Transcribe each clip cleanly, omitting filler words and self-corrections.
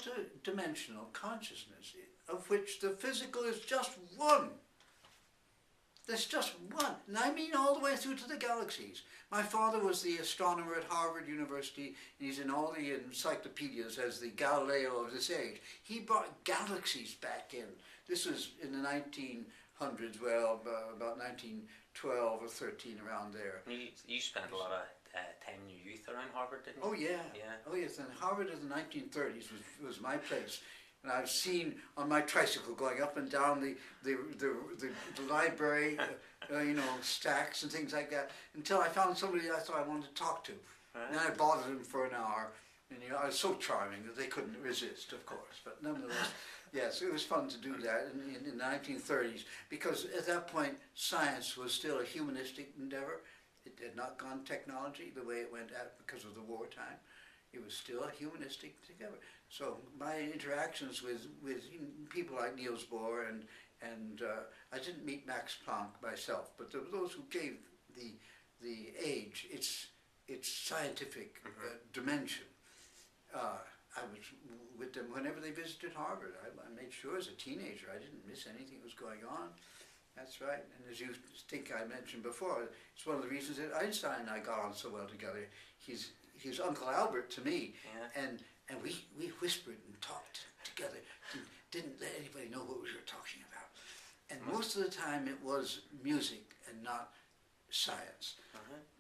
multi-dimensional consciousness of which the physical is just one. There's just one, and I mean all the way through to the galaxies. My father was the astronomer at Harvard University, and he's in all the encyclopedias as the Galileo of this age. He brought galaxies back in. This was in the 1900s, well, about 1912 or 13, around there. You spent a lot of time in your youth around Harvard, didn't you? Oh yeah. Oh yes, and Harvard of the 1930s was my place. And I've seen on my tricycle going up and down the library, stacks and things like that, until I found somebody I thought I wanted to talk to. Right. And I bothered them for an hour, and I was so charming that they couldn't resist, of course. But nonetheless, yes, it was fun to do that in the 1930s, because at that point science was still a humanistic endeavor. It had not gone technology the way it went out because of the wartime. It was still a humanistic endeavor. So my interactions with people like Niels Bohr and I didn't meet Max Planck myself, but those who gave the age its scientific dimension. I was with them whenever they visited Harvard. I made sure as a teenager I didn't miss anything that was going on. That's right. And as you think I mentioned before, it's one of the reasons that Einstein and I got on so well together. He's Uncle Albert to me, and we whispered and talked together. Didn't let anybody know what we were talking about. And most of the time it was music and not science.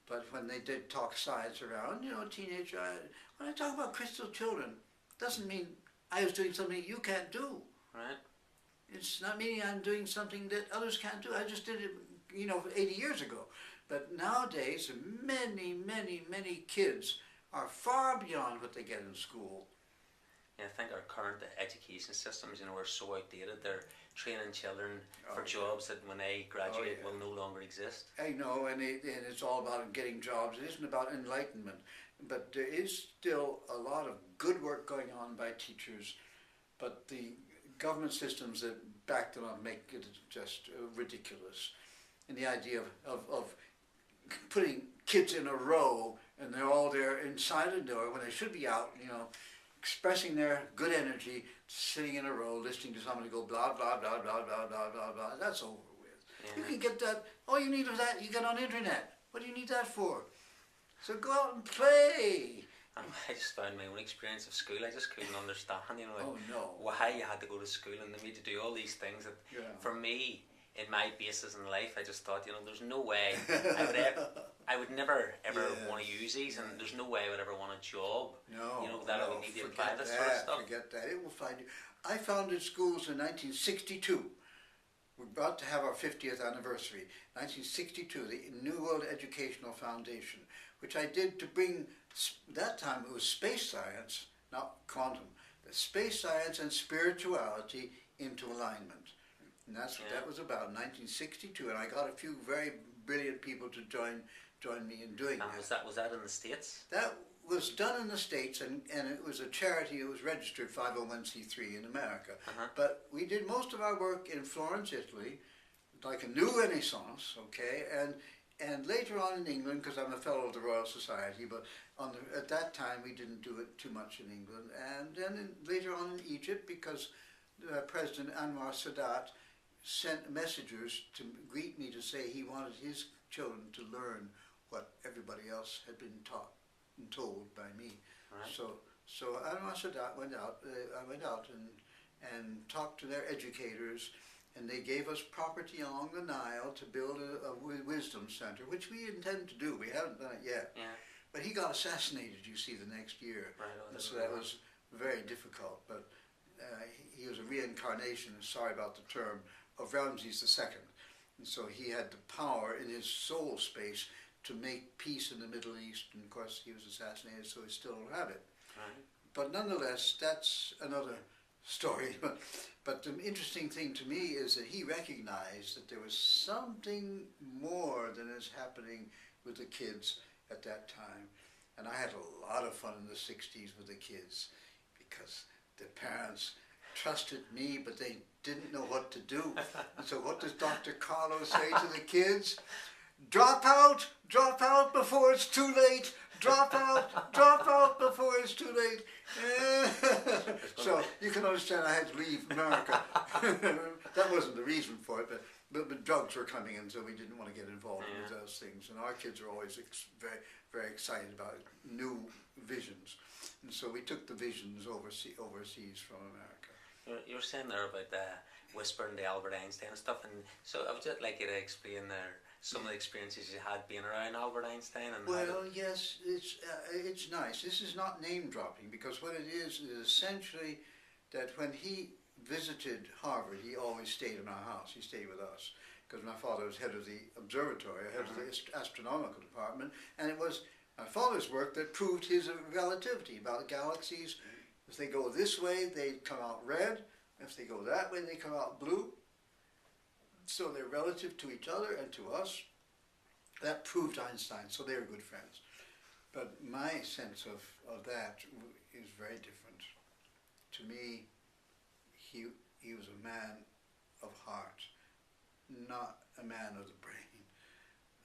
But when they did talk science around, teenager, when I talk about crystal children, doesn't mean I was doing something you can't do. Right. It's not meaning I'm doing something that others can't do. I just did it, 80 years ago. But nowadays, many, many, many kids are far beyond what they get in school. Yeah, I think our current education systems, are so outdated. They're training children for jobs that when they graduate will no longer exist. I know, and it's all about getting jobs. It isn't about enlightenment. But there is still a lot of good work going on by teachers, but the government systems that back them up make it just ridiculous. And the idea of putting kids in a row and they're all there inside a door when they should be out, expressing their good energy, sitting in a row, listening to somebody go blah, blah, blah, blah, blah, blah, blah, blah. That's over with. Yeah. You can get that, all you need is that, you get on the internet. What do you need that for? So go out and play. I just found my own experience of school, I just couldn't understand, why you had to go to school and they made you do all these things that, for me, in my basis in life, I just thought, there's no way I would never ever want to use these, and there's no way I would ever want a job. That I would need to apply this sort of stuff. Forget that. It will find you. I founded schools in 1962. We're about to have our 50th anniversary. 1962, the New World Educational Foundation, which I did to bring, that time it was space science, not quantum, but space science and spirituality into alignment. And that's what that was about, 1962, and I got a few very brilliant people to join me in doing that. Was that in the States? That was done in the States, and it was a charity. It was registered 501c3 in America. But we did most of our work in Florence, Italy, like a new Renaissance, and later on in England, because I'm a fellow of the Royal Society, but at that time we didn't do it too much in England, and then later on in Egypt, because President Anwar Sadat sent messengers to greet me to say he wanted his children to learn what everybody else had been taught and told by me. Right. So Anwar Sadat went out. I went out and talked to their educators, and they gave us property along the Nile to build a wisdom center, which we intend to do. We haven't done it yet. Yeah. But he got assassinated, you see, the next year. Right, so that was very difficult. But he was a reincarnation, sorry about the term, of Ramses II. And so he had the power in his soul space to make peace in the Middle East. And of course he was assassinated, so he still don't have it. Right. But nonetheless, that's another story. But the interesting thing to me is that he recognized that there was something more than is happening with the kids at that time. And I had a lot of fun in the 60s with the kids, because the parents trusted me, but they didn't know what to do. And so what does Dr. Carlo say to the kids? Drop out before it's too late. Drop out before it's too late. So you can understand I had to leave America. That wasn't the reason for it, but drugs were coming in, so we didn't want to get involved with those things. And our kids are always very, very excited about new visions. And so we took the visions overseas from America. You were saying there about whispering to Albert Einstein and stuff, and so I would just like you to explain some of the experiences you had being around Albert Einstein. And well, yes, it's nice. This is not name dropping, because what it is essentially that when he visited Harvard, he always stayed in our house. He stayed with us because my father was head of the observatory, head of the astronomical department, and it was my father's work that proved his relativity about the galaxies. If they go this way, they come out red. If they go that way, they come out blue. So they're relative to each other and to us. That proved Einstein, so they were good friends. But my sense of that is very different. To me, he was a man of heart, not a man of the brain.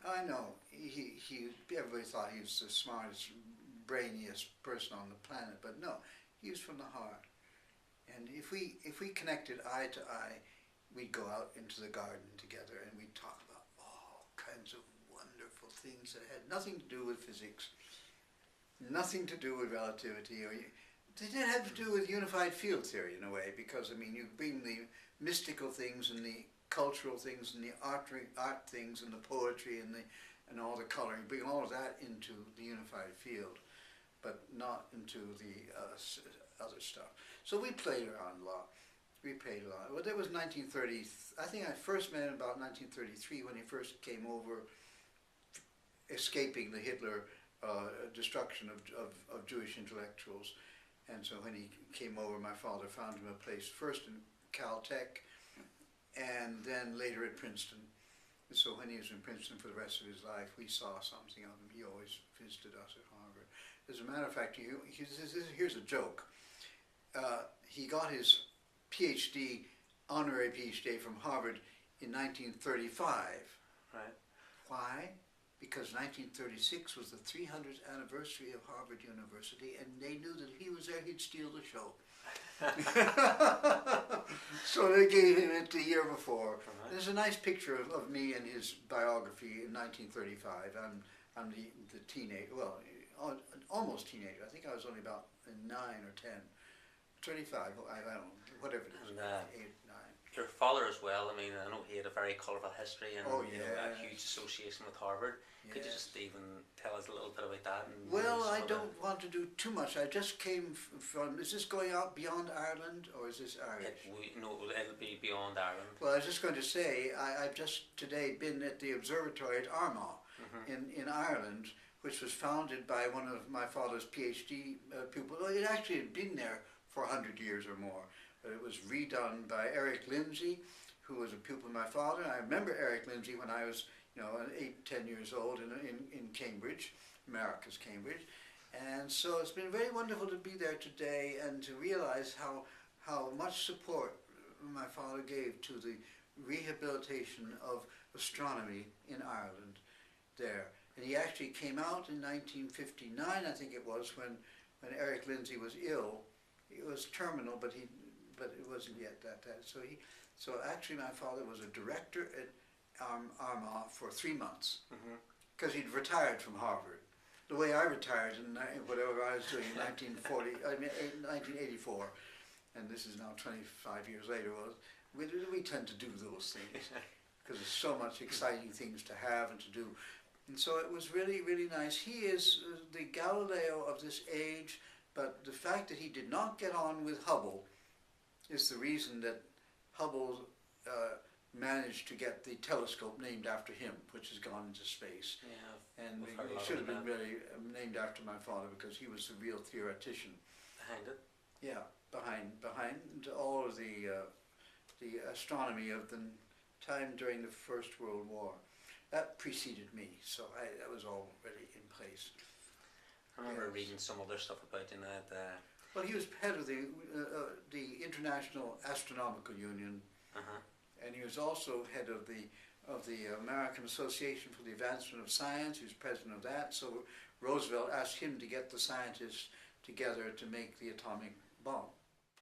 I know, everybody thought he was the smartest, brainiest person on the planet, but no, he was from the heart. And if we connected eye to eye, we'd go out into the garden together and we'd talk about all kinds of wonderful things that had nothing to do with physics, nothing to do with relativity, they did have to do with unified field theory in a way, because I mean you bring the mystical things and the cultural things and the art things and the poetry and all the coloring, bring all of that into the unified field, but not into the other stuff. So we played around a lot. Well, that was 1930. I think I first met him about 1933 when he first came over, escaping the Hitler destruction of Jewish intellectuals. And so when he came over, my father found him a place first in Caltech, and then later at Princeton. And so when he was in Princeton for the rest of his life, we saw something of him. He always visited us at Harvard. As a matter of fact, here's a joke. He got his PhD, honorary PhD from Harvard in 1935. Right. Why? Because 1936 was the 300th anniversary of Harvard University, and they knew that if he was there, he'd steal the show. So they gave him it the year before. Right. There's a nice picture of me in his biography in 1935. I'm the teenager, well, almost teenager. I think I was only about 9 or 10. 35, I don't know, whatever it is, 8, 9. Your father as well, I mean, I know he had a very colourful history and a huge association with Harvard. Yes. Could you just even tell us a little bit about that? Well, I don't want to do too much. I just came from, is this going out beyond Ireland, or is this Irish? No, it'll be beyond Ireland. Well, I was just going to say, I've just today been at the observatory at Armagh in Ireland, which was founded by one of my father's PhD pupils. Well, it actually had been there for 100 years or more. But it was redone by Eric Lindsay, who was a pupil of my father. And I remember Eric Lindsay when I was, 8, 10 years old in Cambridge, America's Cambridge. And so it's been very wonderful to be there today and to realize how much support my father gave to the rehabilitation of astronomy in Ireland there. And he actually came out in 1959, I think it was, when Eric Lindsay was ill. It was terminal, but it wasn't yet that. So actually, my father was a director at Armagh for 3 months because he'd retired from Harvard. The way I retired in whatever I was doing in 1984, and this is now 25 years later. Well, we tend to do those things because there's so much exciting things to have and to do. And so it was really, really nice. He is the Galileo of this age. But the fact that he did not get on with Hubble is the reason that Hubble managed to get the telescope named after him, which has gone into space. Yeah, and it should have been really named after my father because he was the real theoretician. Behind it? Yeah, behind all of the astronomy of the time during the First World War. That preceded me, so that was already in place. I remember reading some other stuff about that. Well, he was head of the International Astronomical Union, and he was also head of the American Association for the Advancement of Science. He was president of that. So Roosevelt asked him to get the scientists together to make the atomic bomb.